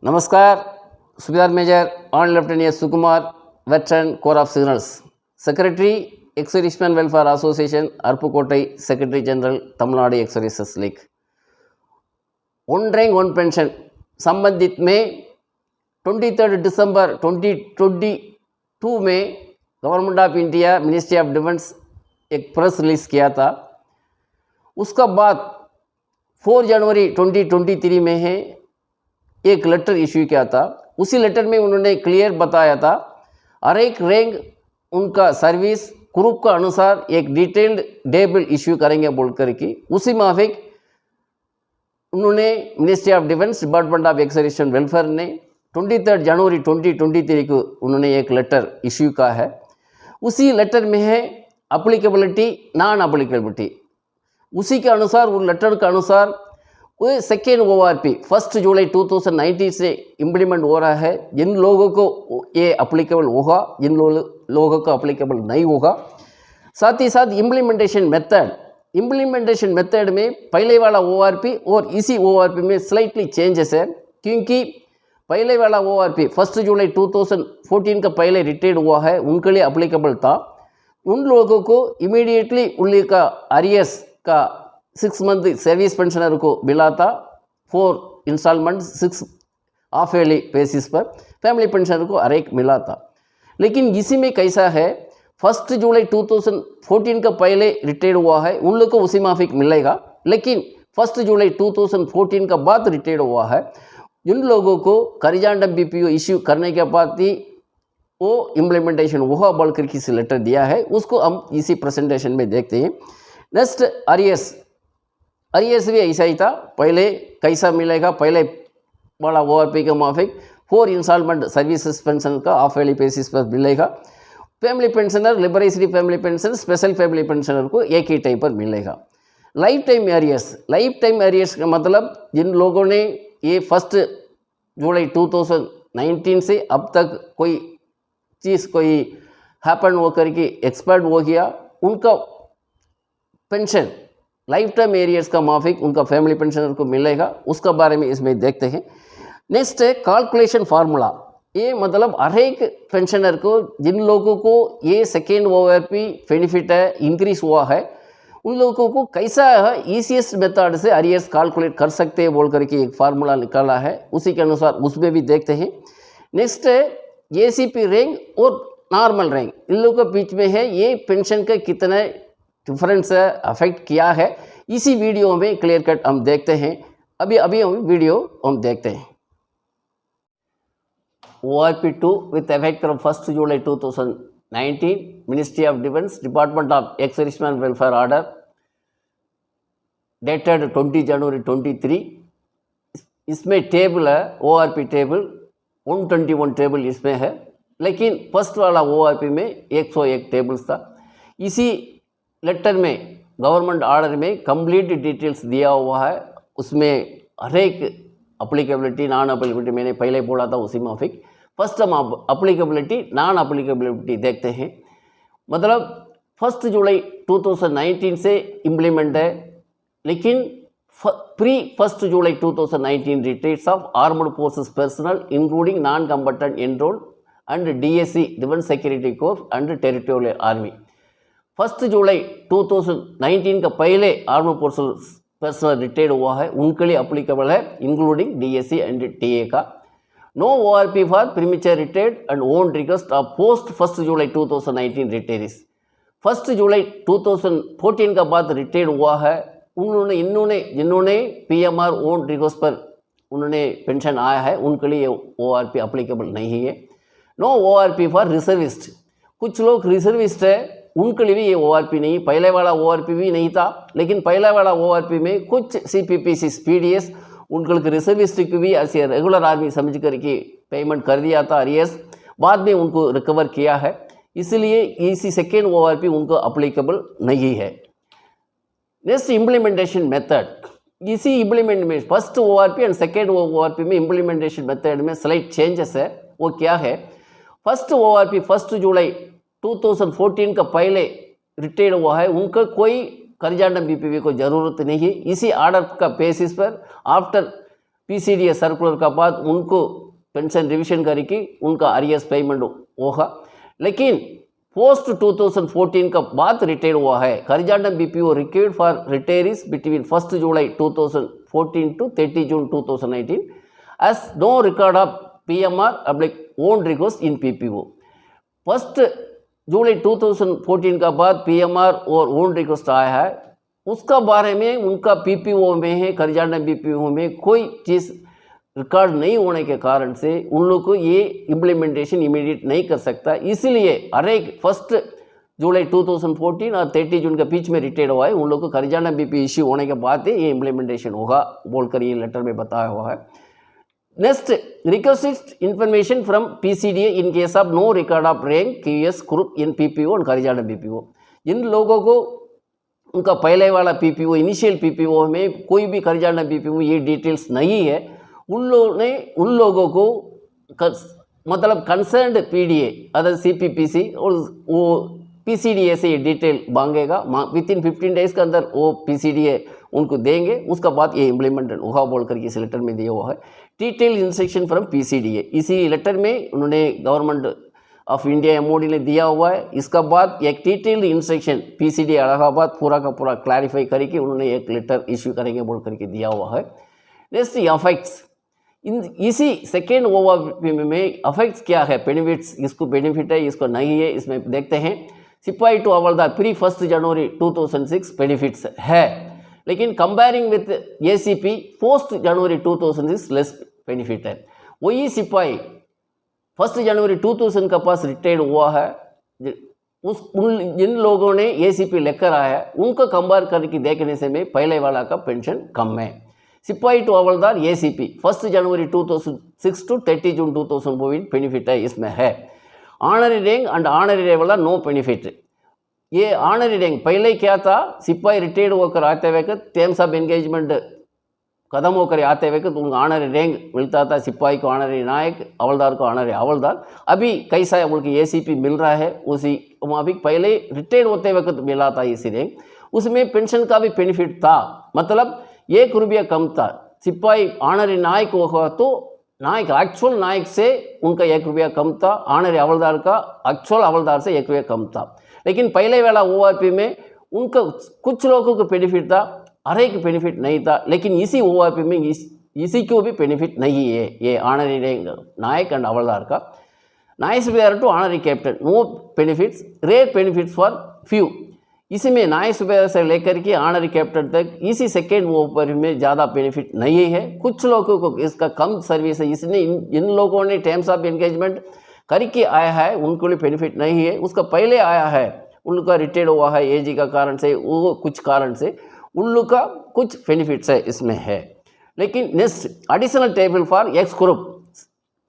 नमस्कार, Subedar major on lieutenant S Sukumar, veteran corps of signals, secretary ex-serviceman welfare association, Aruppukottai, secretary general, Tamil Nadu ex-services league. One rank one pension संबंधित में 23 दिसंबर 2022 में government of India, ministry of defence एक press release किया था। उसका बाद 4 जनवरी 2023 में है एक लेटर इश्यू किया था। उसी लेटर में उन्होंने क्लियर बताया था हर एक रैंक उनका सर्विस ग्रुप का अनुसार एक डिटेल्ड टेबल इश्यू करेंगे बोलकर की उसी माफिक उन्होंने ministry of defence, department of ex-serviceman welfare ने 23 जनवरी 2023 को उन्होंने एक लेटर इश्यू का है। उसी लेटर में है अप्लीकेबिलिटी, नॉन अप्लीकेबिलिटी। उसी के अनुसार उस लेटर के अनुसार कोई सेकेंड ORP 1 जुलाई 2019 से इम्प्लीमेंट हो रहा है। जिन लोगों को ये अप्लीकेबल होगा, जिन लोगों को अप्लीकेबल नहीं होगा। साथ ही साथ इम्प्लीमेंटेशन मेथड में पहले वाला ORP और इसी ORP में स्लाइटली चेंजेस है, क्योंकि पहले वाला ORP 1 जुलाई 2014 का पहले रिटायर्ड हुआ है, उनके लिए अप्लीकेबल था। उन लोगों को इमीडिएटली उनका अरियर्स का 6 मंथ सर्विस पेंशनर को मिला था 4 इंस्टॉलमेंट 6 हाफ ईयरली बेसिस पर, फैमिली पेंशनर को हर एक मिला था। लेकिन इसी में कैसा है, 1 जुलाई 2014 का पहले रिटायर्ड हुआ है, उन लोग को उसी माफिक मिलेगा। लेकिन 1 जुलाई 2014 का बाद रिटायर्ड हुआ है, जिन लोगों को करिजांडम BPO इश्यू करने के बाद ही वो इम्प्लीमेंटेशन हुआ बोलकर किसी लेटर दिया है, उसको हम इसी प्रेजेंटेशन में देखते हैं। नेक्स्ट अरियर्स भी ऐसा ही था, पहले कैसा मिलेगा, पहले वाला ORP के माफिक 4 इंस्टॉलमेंट सर्विसेज पेंशन का हाफ ईयरली बेसिस पर मिलेगा। Family pensioner, liberatory family pensioner, special family pensioner को एक ही टाइम पर मिलेगा। लाइफ टाइम एरियर्स का मतलब जिन लोगों ने ये 1 जुलाई 2019 से अब तक कोई चीज़ कोई हैपन होकर के एक्सपायर्ड हो गया, उनका पेंशन लाइफ टाइम एरियर्स का माफिक उनका फैमिली पेंशनर को मिलेगा। उसका बारे में इसमें देखते हैं। नेक्स्ट है कैलकुलेशन फार्मूला। ये मतलब हर एक पेंशनर को, जिन लोगों को ये सेकेंड ORP बेनिफिट है इंक्रीज हुआ है, उन लोगों को कैसा है ईसीएस्ट मेथड से अरियर्स कैलकुलेट कर सकते हैं बोल करके एक फार्मूला निकाला है, उसी के अनुसार उसमें भी देखते हैं। नेक्स्ट है ACP रैंक और नॉर्मल रैंक, इन लोगों के बीच में है ये पेंशन का कितना डिफरेंस अफेक्ट किया है, इसी वीडियो में क्लियर कट हम देखते हैं। अभी हम वीडियो हम देखते हैं। ORP 2 with effect from 1 July 2019, ministry of defence, department of ex-serviceman welfare order dated 20 जनवरी 23। इसमें टेबल है ORP टेबल 121 टेबल इसमें है, लेकिन फर्स्ट वाला ORP में 101 टेबल्स था। इसी लेटर में गवर्नमेंट ऑर्डर में कंप्लीट डिटेल्स दिया हुआ है, उसमें हर एक अप्लीकेबिलिटी, नॉन अप्लीकेबिलिटी मैंने पहले बोला था उसी माफिक। फर्स्ट हम अप्लीकेबिलिटी, नॉन अप्लीकेबिलिटी देखते हैं। मतलब 1 जुलाई 2019 से इम्प्लीमेंट है, लेकिन pre 1 July 2019 retirees of armed forces personnel including non combatant enrolled and DSC defence security corps and territorial army. 1 जुलाई 2019 का पहले आर्म फोर्सेस पर्सनल रिटायर्ड हुआ है, उनके लिए अप्लीकेबल है इंक्लूडिंग DSC एंड TA का। No ORP for premature retired and own request of post 1 July 2019 retirees. 1 जुलाई 2014 का बाद रिटायर्ड हुआ है, जिन्होंने PMR ओन रिक्वेस्ट पर उन्होंने पेंशन आया है, उनके लिए ORP अप्लीकेबल नहीं है। नो ORP फॉर रिजर्विस्ट, कुछ लोग रिजर्विस्ट है, उनके लिए भी ये ORP नहीं। पहले वाला ORP भी नहीं था, लेकिन पहले वाला ORP में कुछ CPPC PDS उनके रिजर्विस्ट को भी ऐसे रेगुलर आर्मी समझ करके पेमेंट कर दिया था अरियर्स, बाद में उनको रिकवर किया है, इसलिए इसी सेकेंड ORP उनको अप्लीकेबल नहीं है। नेक्स्ट इम्प्लीमेंटेशन मेथड, इसी इम्प्लीमेंट में first ORP and second ORP में इम्प्लीमेंटेशन मेथड में स्लाइट चेंजेस है। वो क्या है, फर्स्ट ORP 1 जुलाई 2014 का पहले रिटायर्ड हुआ है, उनका कोई करिजांडम BPO को ज़रूरत नहीं है। इसी आर्डर का बेसिस पर आफ्टर PCDA सर्कुलर का बाद उनको पेंशन रिविजन करके उनका अरियर्स पेमेंट होगा। लेकिन पोस्ट 2014 का बाद रिटायर हुआ है, हरिजांडम BPO required for retirees between 1 July 2014 to 30 June 2019 as no record of PMR own request in PPO। 1 जुलाई 2014 का बाद PMR और ओन रिक्वेस्ट आया है, उसका बारे में उनका PPO में है, हरिजांडम BPO में कोई चीज़ रिकॉर्ड नहीं होने के कारण से उन लोग को ये इम्प्लीमेंटेशन इमीडिएट नहीं कर सकता। इसलिए हर एक 1 जुलाई 2014 और 30 जून के बीच में रिटायर हुआ है, उन लोग को हरिजांडम BPO इश्यू होने के बाद ये इम्प्लीमेंटेशन होगा बोलकर ये लेटर में बताया हुआ है। Next, request information from PCDA in case of no record of rank QS group in PPO और हरिजांडम BPO। इन लोगों को उनका पहले वाला PPO इनिशियल PPO में कोई भी हरिजांडम BPO में ये डिटेल्स नहीं है। उन लोगों को मतलब कंसर्न्ड PDA अदर CPPC और वो PCDA से ये डिटेल मांगेगा, विद इन 15 डेज के अंदर वो PCDA उनको देंगे, उसका बाद ये इम्प्लीमेंट होगा बोलकर इस लेटर में दिया हुआ है। डिटेल इंस्ट्रक्शन फ्रॉम PCDA इसी लेटर में उन्होंने गवर्नमेंट ऑफ इंडिया MOD ने दिया हुआ है। इसका बाद एक डिटेल्ड इंस्ट्रक्शन PCDA इलाहाबाद पूरा का पूरा क्लैरिफाई करके उन्होंने एक लेटर इश्यू करेंगे बोल करके दिया हुआ है। नेक्स्ट, अफेक्ट्स इसी सेकेंड ओवरव्यू में अफेक्ट्स क्या है, बेनिफिट्स, इसको बेनिफिट है इसको नहीं है, इसमें देखते हैं। सिपाही टू हवलदार प्री 1 जनवरी 2006 बेनिफिट्स है, लेकिन comparing with ACP post January 2006 less benefit है। वही सिपाही 1 जनवरी 2000 का पास रिटायर्ड हुआ है, जिन लोगों ने ACP लेकर आया है उनको कंपेयर करके देखने से में पहले वाला का पेंशन कम है। सिपाही टू हवलदार ACP 1 January 2006 to 30 June 2014 benefit है, इसमें है। ऑनरी रैंक एंड ऑनरी वाला नो बेनिफिट। ये ऑनरी रैंक पहले क्या था, सिपाही रिटायर्ड होकर आते हुए टर्म्स ऑफ एंगेजमेंट खत्म होकर आते हुए तो उनको ऑनरी रैंक मिलता था, सिपाही को ऑनरी नायक, हवलदार को ऑनरी हवलदार। अभी कैसा है उनकी ACP मिल रहा है, उसी अभी पहले रिटायर्ड होते हुए तो मिला था इसी रैंक, उसमें पेंशन का भी बेनिफिट था, मतलब ₹1 कम था। सिपाही ऑनरी नायक होगा तो नायक एक्चुअल नायक से उनका ₹1 कम था, ऑनरी हवलदार का एक्चुअल हवलदार से ₹1 कम था। लेकिन पहले वाला ORP में उनका कुछ लोगों को बेनिफिट था, हर एक बेनिफिट नहीं था, लेकिन इसी ORP में इसी को भी बेनिफिट नहीं है। ये ऑनरी नायक एंड हवलदार का naik subedar to honorary captain no benefits, rare benefits for few. इसमें नायक सुबेदार से लेकर के ऑनरी कैप्टन तक इसी सेकेंड ORP में ज़्यादा बेनिफिट नहीं है। कुछ लोगों को इसका कम सर्विस है, इसने इन लोगों ने टर्म्स ऑफ एंगेजमेंट करके आया है, उनको भी बेनिफिट नहीं है। उसका पहले आया है, उनका रिटायर्ड हुआ है एज का कारण से, वो कुछ कारण से उन लोग का कुछ बेनिफिट्स है इसमें है। लेकिन next, additional table for x group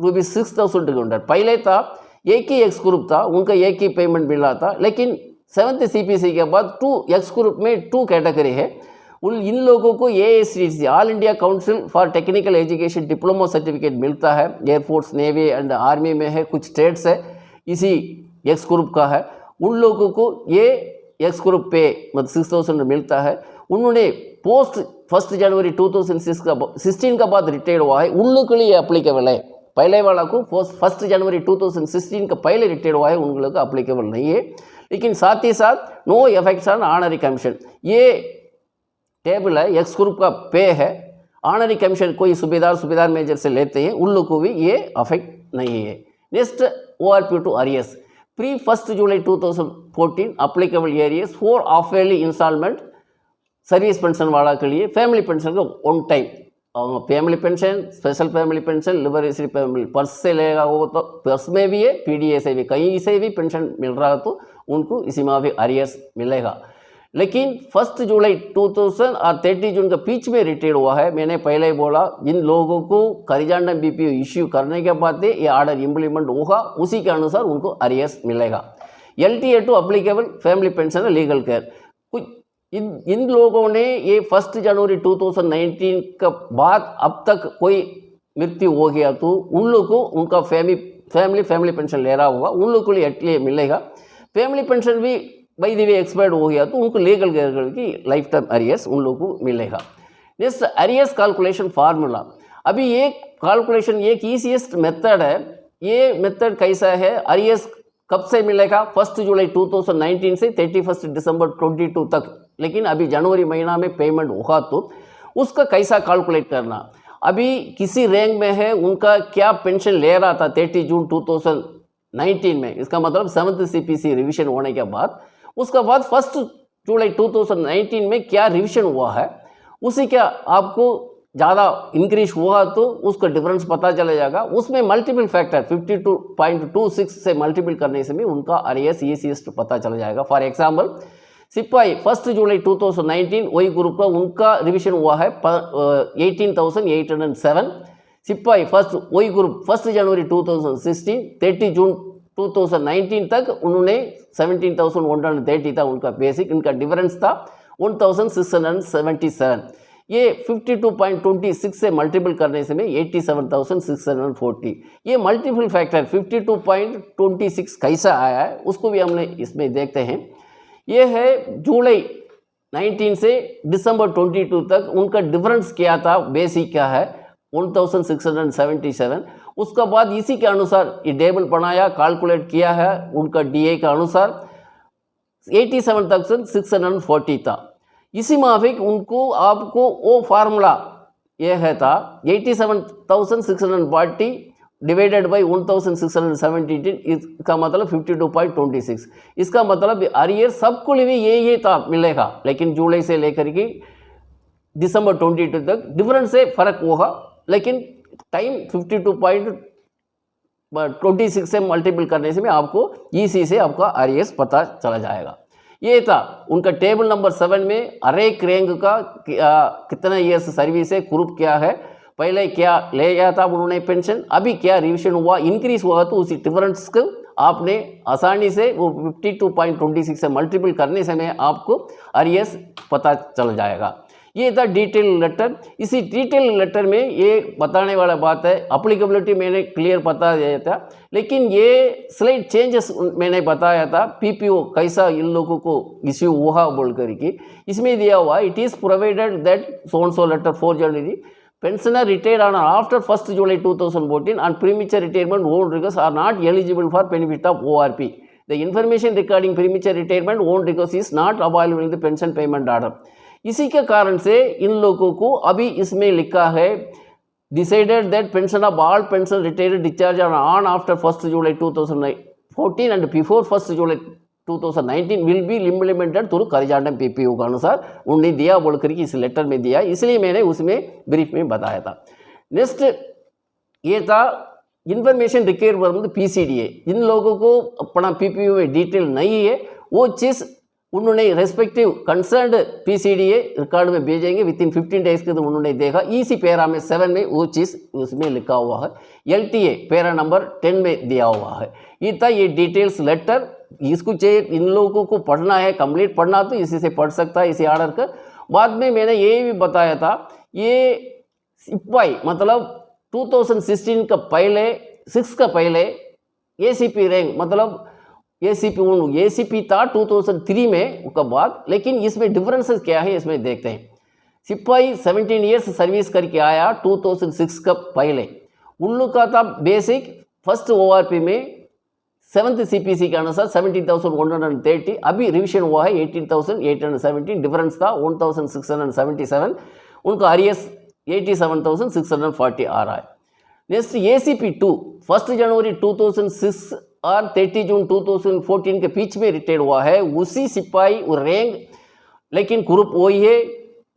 ₹6,200। पहले था एक ही एक्स ग्रुप था, उनका एक ही पेमेंट मिला था, लेकिन 7th CPC के बाद 2 एक्स ग्रुप में 2 कैटेगरी है। इन लोगों को AICTC all India council for technical education diploma certificate मिलता है। एयरफोर्स, नेवी एंड आर्मी में है, कुछ स्टेट्स है इसी एक्स ग्रुप का है। उन लोगों को ये एक्स ग्रुप पे मतलब 6,000 मिलता है। उन्होंने पोस्ट 1 जनवरी 2016 का बाद रिटायर्ड हुआ है, उन लोगों के लिए अप्लीकेबल है। पहले वाला को 1 जनवरी 2016 का पहले रिटायर्ड हुआ है, उन लोगों का अप्लीकेबल नहीं है। लेकिन साथ ही साथ no effects on honorary commission, ये टेबल है, एक्स ग्रुप का पे है। ऑनरी कमीशन कोई सूबेदार मेजर से लेते हैं, उन लोगों को भी ये अफेक्ट नहीं है। Next, ORP to arrears pre 1 July 2014 applicable arrears 4 half yearly installment service pension वाला के लिए फैमिली पेंशन का one time, family pension, special family pension, liberatory family पर्स से लेगा वो तो पर्स में भी है, PDA से भी, कहीं से भी पेंशन मिल रहा है तो उनको इसी में भी अरियर्स मिलेगा। लेकिन 1 जुलाई 2000 और 30 जून के बीच में रिटायर्ड हुआ है। मैंने पहले ही बोला, जिन लोगों को हरिजांडम BPO इश्यू करने के बाद ये आर्डर इम्प्लीमेंट होगा, उसी के अनुसार उनको अरियर्स मिलेगा। LTA to applicable family pension legal care, कुछ इन लोगों ने ये 1 जनवरी 2019 का बाद अब तक कोई मृत्यु हो गया तो उन लोगों को उनका फैमिली पेंशन ले रहा होगा, उन लोगों को लिए एटलीस्ट मिलेगा। फैमिली पेंशन भी बाय द वे एक्सपायर्ड हो गया तो उनको लीगल केयर की लाइफ टाइम अरियर्स उन लोगों को मिलेगा। Next, arrears calculation formula. अभी ये कैलकुलेशन एक ईजीएस्ट मेथड है। ये मेथड कैसा है, अरियर्स कब से मिलेगा, 1 जुलाई 2019 से 31 दिसंबर 22 तक, लेकिन अभी जनवरी महीना में पेमेंट होगा तो उसका कैसा कैलकुलेट करना। अभी किसी रैंक में है, उनका क्या पेंशन ले रहा था 30 जून 2019 में, इसका मतलब 7th CPC रिविजन होने के बाद, उसका बाद 1 जुलाई 2019 में क्या रिविजन हुआ है, उसी का आपको ज़्यादा इंक्रीज हुआ तो उसका डिफरेंस पता चला जाएगा। उसमें मल्टीपल फैक्टर 52.26 से मल्टीपल करने से भी उनका अरियर्स ईसीएस्ट पता चला जाएगा। फॉर एग्जांपल सिपाही 1 जुलाई 2019 वही ग्रुप का उनका रिविजन हुआ है 18,807। सिपाही वही ग्रुप 1 जनवरी 2016 30 जून 2019 तक उन्होंने 17,130 था उनका बेसिक, इनका डिफरेंस था 1,677। ये 52.26 से मल्टीपल करने से में 87,640। ये मल्टीपल फैक्टर 52.26 कैसा आया है उसको भी हमने इसमें देखते हैं। ये है जुलाई 19 से दिसंबर 22 तक उनका डिफरेंस क्या था, बेसिक क्या है 1,677। उसका बाद इसी के अनुसार ये टेबल बनाया, कैलकुलेट किया है, उनका डीए के अनुसार 87,640 था। इसी माफिक उनको आपको वो फार्मूला ये है था 87,640 डिवाइडेड बाई 1,617, इसका मतलब 52.26। इसका मतलब अरियर सबको लिए ये था मिलेगा, लेकिन जुलाई से लेकर के दिसंबर 22 तक डिफरेंस से फर्क होगा, लेकिन टाइम 52.26 से मल्टीपल करने से में आपको इसी से आपका अरियर्स पता चला जाएगा। ये था उनका टेबल नंबर 7 में अरेक रैंक का कितना ईयर्स सर्विस है, ग्रुप क्या है, पहले क्या ले गया था उन्होंने पेंशन, अभी क्या रिविजन हुआ, इंक्रीज हुआ, तो उसी डिफरेंस को आपने आसानी से वो 52.26 से मल्टीपल करने से में आपको अरियर्स पता चल जाएगा। ये था डिटेल लेटर। इसी डिटेल लेटर में ये बताने वाला बात है, अप्लीकेबिलिटी मैंने क्लियर बता दिया था, लेकिन ये स्लाइड चेंजेस मैंने बताया था, पीपीओ कैसा इन लोगों को इश्यू हुआ बोल करके इसमें दिया हुआ, it is provided that so and so letter 4 January pensioner retired on after 1st July 2014 and premature retirement own records are not eligible for benefit of ORP. The information regarding premature retirement own records is not available in the pension payment order. इसी के कारण से इन लोगों को अभी इसमें लिखा है decided that pension of all pension retired discharged on after 1st July 2014 and before 1st July 2019 will be implemented through corrigendum PPO के अनुसार उन्होंने दिया बोल करके इस लेटर में दिया, इसलिए मैंने उसमें ब्रीफ में बताया था। नेक्स्ट ये था इंफॉर्मेशन रिक्वायर्ड पीसीडीए, इन लोगों को अपना पीपीओ में डिटेल नहीं है, वो चीज़ उन्होंने रेस्पेक्टिव कंसर्न्ड पीसीडीए रिकॉर्ड में भेजेंगे विथिन 15 डेज के, तो उन्होंने देखा इसी पैरा में 7 में वो चीज़ उसमें लिखा हुआ है, एलटीए पैरा नंबर 10 में दिया हुआ है। ये था ये डिटेल्स लेटर, इसको चाहिए इन लोगों को पढ़ना है, कंप्लीट पढ़ना तो इसी से पढ़ सकता है इसी आर्डर का। बाद में मैंने ये भी बताया था, ये सिपाही मतलब 2016 का पहले 6 का पहले एसीपी रैंक मतलब एसीपी था 2003 में उसका बाद, लेकिन इसमें डिफरेंसेस क्या है इसमें देखते हैं। सिपाही 17 ईयर्स सर्विस करके आया 2006 का पहले, उन लोग का था बेसिक फर्स्ट ओआरपी में 7th CPC के अनुसार 17,130, अभी रिविजन हुआ है 18,817, डिफरेंस था 1,677, उनका अरियर्स 87,640 आ रहा है। नेक्स्ट ACP 2 1 जनवरी 2006 और 30 जून 2014 के बीच में रिटायर हुआ है, उसी सिपाही रैंक, लेकिन ग्रुप वही है,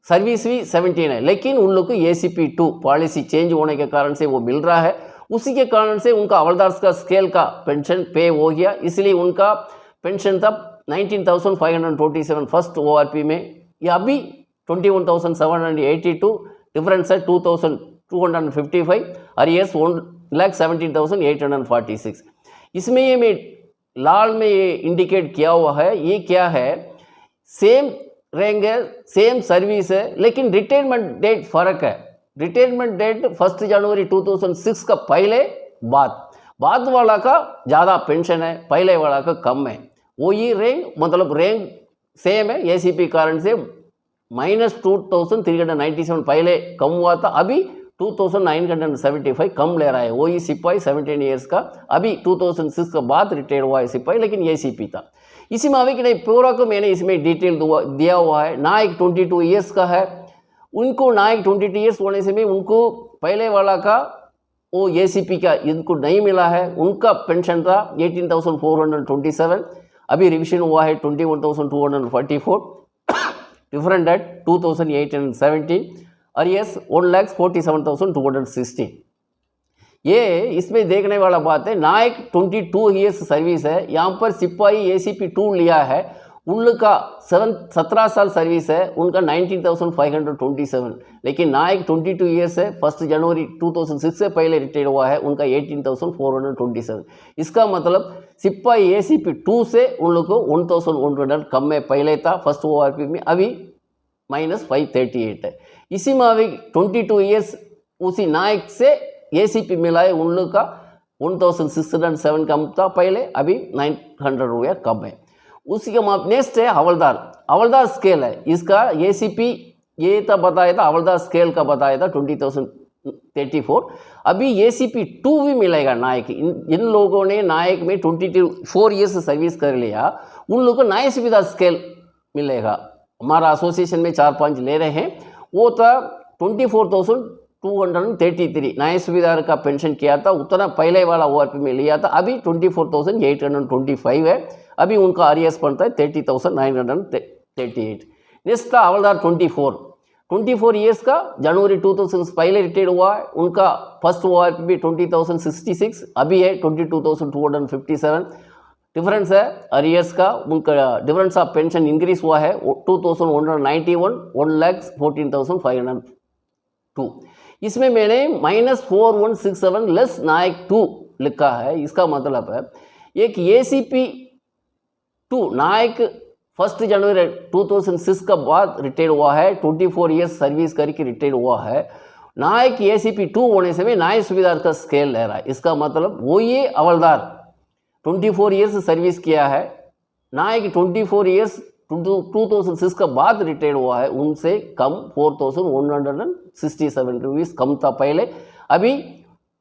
सर्विस भी 17 है, लेकिन उन लोग को ACP 2 पॉलिसी चेंज होने के कारण से वो मिल रहा है, उसी के कारण से उनका हवलदार का स्केल का पेंशन पे हो गया, इसलिए उनका पेंशन था 19,527 फर्स्ट ORP में, या अभी 21,782, डिफरेंस है 2,255, अरियर्स 1,17,846। इसमें ये मैं लाल में ये इंडिकेट किया हुआ है, ये क्या है, सेम रैंक है, सेम सर्विस है, लेकिन रिटायरमेंट डेट फर्क है। रिटायरमेंट डेट 1 जनवरी 2006 का पहले बाद वाला का ज़्यादा पेंशन है, पहले वाला का कम है, वो ये रैंक मतलब रैंक सेम है, ACP कारण से -2,397 पहले कम हुआ था, अभी 2975 कम ले रहा है। वही सिपाही 17 ईयर्स का, अभी 2006 के बाद रिटायर्ड हुआ है सिपाही, लेकिन एसीपी था। इसी में अभी कि नहीं पूरा को मैंने इसमें डिटेल दिया हुआ है। नायक 22 ईयर्स का है, उनको नायक 22 ईयर्स होने से में उनको पहले वाला का वो एसीपी का इनको नहीं मिला है। उनका पेंशन था 18,427, अभी रिविजन हुआ है 21,244, डिफरेंट एट 2,817 और यस 1,47,216। ये इसमें देखने वाला बात है, नायक 22 ईयर्स सर्विस है, यहाँ पर सिपाही एसीपी 2 लिया है, उनका 17 साल सर्विस है, उनका 19,527, लेकिन नायक 22 ईयर्स है, 1 जनवरी 2006 से पहले रिटायर हुआ है, उनका 18,427। इसका मतलब सिपाही एसीपी 2 से उन लोग को 1,100 कम में पहले था फर्स्ट ओआरपी में, अभी -538 है। इसी में अभी 22 ईयर्स उसी नायक से एसीपी मिला है, उन लोग का 1,607 कम था पहले, अभी 900 रुपया कम है। उसी का नेक्स्ट है हवलदार। हवलदार स्केल है, इसका एसीपी ये था बताया था, हवलदार स्केल का बताया था 20,034, अभी एसीपी 2 भी मिलेगा नायक। इन लोगों ने नायक में 24 ईयर्स सर्विस कर लिया, उन लोगों को नए सुविधा स्केल मिलेगा। हमारा एसोसिएशन में 4-5 ले रहे हैं, वो था 24,233 नए सुविधा का पेंशन किया था, उतना पहले वाला ओआरपी में लिया था, अभी 24,825 है, अभी उनका आरएस बनता है 30,938। नेक्स्ट था हवलदार 24 ईयर्स का, जनवरी 2000 पहले रिटायर हुआ है, उनका फर्स्ट ओआरपी भी 20,066, अभी है 22,257। डिफरेंस है अरियर्स का, उनका डिफरेंस ऑफ पेंशन इंक्रीज हुआ है 2,191, 1,14,502। इसमें मैंने -4167 लेस नायक 2 लिखा है। इसका मतलब है एक एसीपी 2 नायक 1 जनवरी 2006 का बाद रिटायर हुआ है, 24 ईयर्स सर्विस करके रिटायर हुआ है। नायक एसीपी 2 होने से भी नायक सुविधा का स्केल ले रहा है। इसका मतलब वो ये हवलदार 24 ईयर्स सर्विस किया है, नायक 24 ईयर्स 2006 का बाद रिटायर हुआ है, उनसे कम 4,167 रुपीज़ कम था पहले, अभी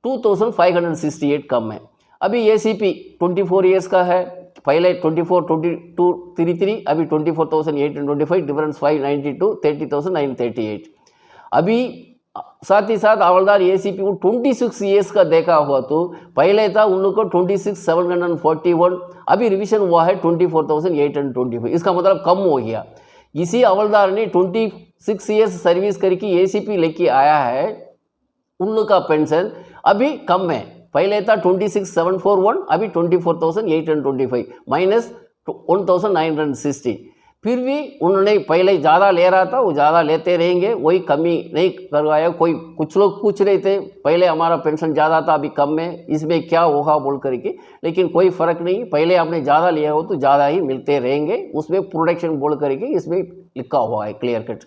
2,568 कम है। अभी एसीपी 24 ईयर्स का है, पहले 24,2233, अभी 24,825, डिफरेंस 592, 30,938। अभी साथ ही साथ हवलदार एसीपी को 26 ईयर्स का देखा हुआ तो पहले था उन लोग को 26,741, अभी रिवीजन हुआ है 24,825, इसका मतलब कम हो गया। इसी हवलदार ने 26 ईयर्स सर्विस करके एसीपी लेके आया है, उन लोग का पेंशन अभी कम है, पहले था 26,741, अभी 24,825 माइनस 1,960। फिर भी उन्होंने पहले ज़्यादा ले रहा था, वो ज़्यादा लेते रहेंगे, वही कमी नहीं करवाया। कोई कुछ लोग पूछ रहे थे पहले हमारा पेंशन ज़्यादा था अभी कम है, इसमें क्या होगा बोल करके, लेकिन कोई फ़र्क नहीं, पहले आपने ज़्यादा लिया हो तो ज़्यादा ही मिलते रहेंगे, उसमें प्रोटेक्शन बोल करके इसमें लिखा हुआ है क्लियर कट।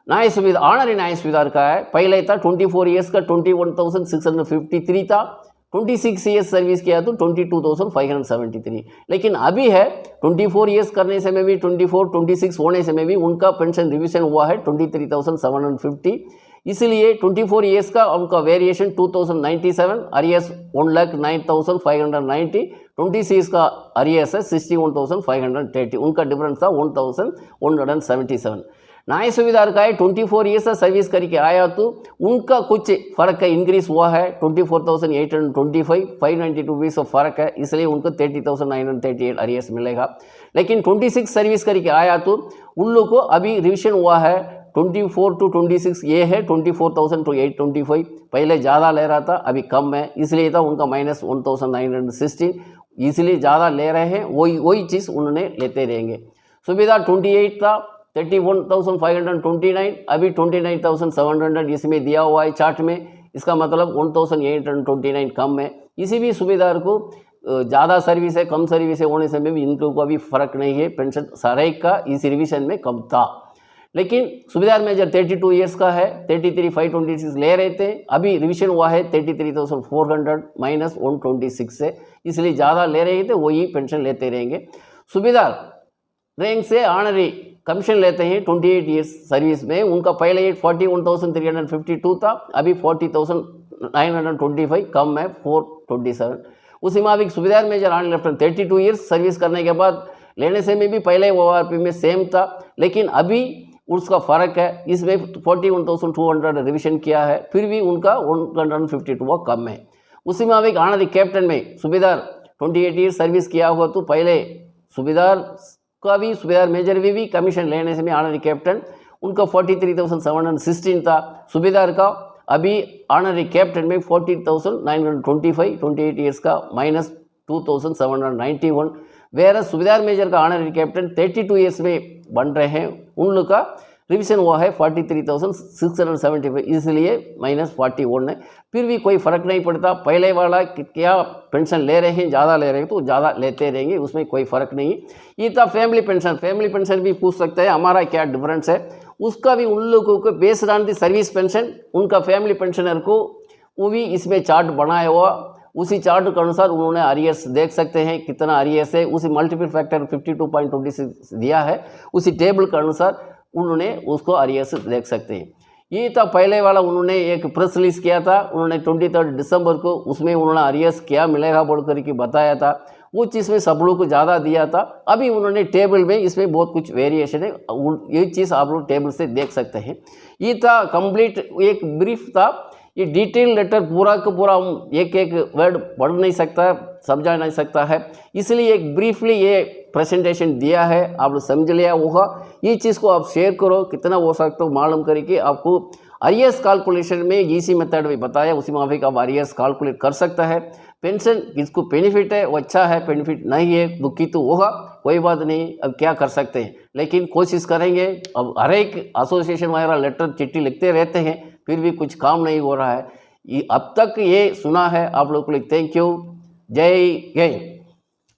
न्याय सुविधा ऑनरी न्याय सुविधा का है, पहले था 24 ईयर्स का 21,653 था, 26 ईयर्स सर्विस किया तो 22,573, लेकिन अभी है 24 ईयर्स करने से में भी 26 होने से में भी उनका पेंशन रिविजन हुआ है 23,750, इसलिए 24 ईयर्स का उनका वेरिएशन 2,097, आरएस 1,09,590, 26 का आरएस है 61,530, उनका डिफरेंस था 1,177। न्याय सुविधा का है 24 ईयर्स का सर्विस करके आया तो उनका कुछ फ़र्क है, इंक्रीज हुआ है 24,825, 592 रुपीज़ का फ़र्क है, इसलिए उनको 30,938 आरएस मिलेगा। लेकिन 26 सर्विस करके आया तो उन लोग को अभी रिविजन हुआ है 24 to 26, ये है 24,000 to 825, पहले ज़्यादा ले रहा था अभी कम है, इसलिए था उनका -1,916, इसलिए ज़्यादा ले रहे हैं, वही चीज़ उन्होंने लेते रहेंगे। सुविधा 28 था 31,529, अभी 29,700 इसमें दिया हुआ है चार्ट में, इसका मतलब 1,829 कम है। किसी भी सुविधा को ज़्यादा सर्विस है कम सर्विस है होने से में भी इन लोगों को अभी फ़र्क नहीं है, पेंशन सारे का इस रिविजन में कम था। लेकिन सुविधा मेजर 32 ईयर्स का है, 33,526 ले रहे थे, अभी रिविजन हुआ है 33,400 -126 से, इसलिए ज़्यादा ले रहे थे वही पेंशन लेते रहेंगे। सुविधा रैंक से ऑनरी कमीशन लेते हैं 28 ईयर्स सर्विस में, उनका पहले एज 41,352 था, अभी 40,925, कम है 427। उसी माफिक subedar major on lieutenant 32 years service करने के बाद लेने से में भी पहले ORP में सेम था, लेकिन अभी उसका फ़र्क है, इसमें 41,200 रिविजन किया है, फिर भी उनका 152 कम है। उसी माफिक ऑनरी कैप्टन में सुबेदार 28 ईयर्स सर्विस किया हुआ, तो पहले सुबेदार का भी सुबेदार मेजर भी कमीशन लेने से में ऑनरी कैप्टन उनका 43,716 था, सुबेदार का अभी ऑनरी कैप्टन में 40,925, 28 ईयर्स का -2,791, वेरस सुबेदार मेजर का ऑनरी कैप्टन 32 ईयर्स में बन रहे हैं, उन लोग का रिविजन हुआ है 43,675, इसलिए -41 है। फिर भी कोई फ़र्क नहीं पड़ता, पहले वाला क्या पेंशन ले रहे हैं, ज़्यादा ले रहे हैं तो ज़्यादा लेते रहेंगे, उसमें कोई फ़र्क नहीं। ये था फैमिली पेंशन भी पूछ सकते हैं हमारा क्या डिफरेंस है, उसका भी उन लोगों को based on the service pension, उनका फैमिली पेंशनर को वो भी इसमें चार्ट बनाया हुआ, उसी चार्ट के अनुसार उन्होंने आरियर्स देख सकते हैं कितना आरियर्स है, उसी मल्टीपल फैक्टर 52.26 दिया है, उसी टेबल के अनुसार उन्होंने उसको आरियर्स देख सकते हैं। ये था पहले वाला, उन्होंने एक प्रेस रिलीज़ किया था, उन्होंने 23 दिसंबर को, उसमें उन्होंने आरियर्स क्या मिलेगा बोल करके बताया था, वो चीज़ में सब लोग को ज़्यादा दिया था। अभी उन्होंने टेबल में इसमें बहुत कुछ वेरिएशन है, ये चीज़ आप लोग टेबल से देख सकते हैं। ये था कंप्लीट एक ब्रीफ था, ये डिटेल लेटर पूरा का पूरा एक एक वर्ड पढ़ नहीं सकता, समझा नहीं सकता है, इसलिए एक ब्रीफली ये प्रेजेंटेशन दिया है, आप लोग समझ लिया होगा। ये चीज़ को आप शेयर करो, कितना हो सकता हो मालूम करके आपको आरियर्स कैलकुलेशन में ईजी मेथड भी बताया, उसी माफिक आप आरियर्स कैलकुलेट कर सकता है। पेंशन किसको बेनिफिट है वो अच्छा है, बेनिफिट नहीं है दुखी तो होगा, कोई बात नहीं, अब क्या कर सकते हैं, लेकिन कोशिश करेंगे। अब हर एक एसोसिएशन वगैरह लेटर चिट्ठी लिखते रहते हैं, फिर भी कुछ काम नहीं हो रहा है। अब तक ये सुना है आप लोग को, थैंक यू, जय हिंद।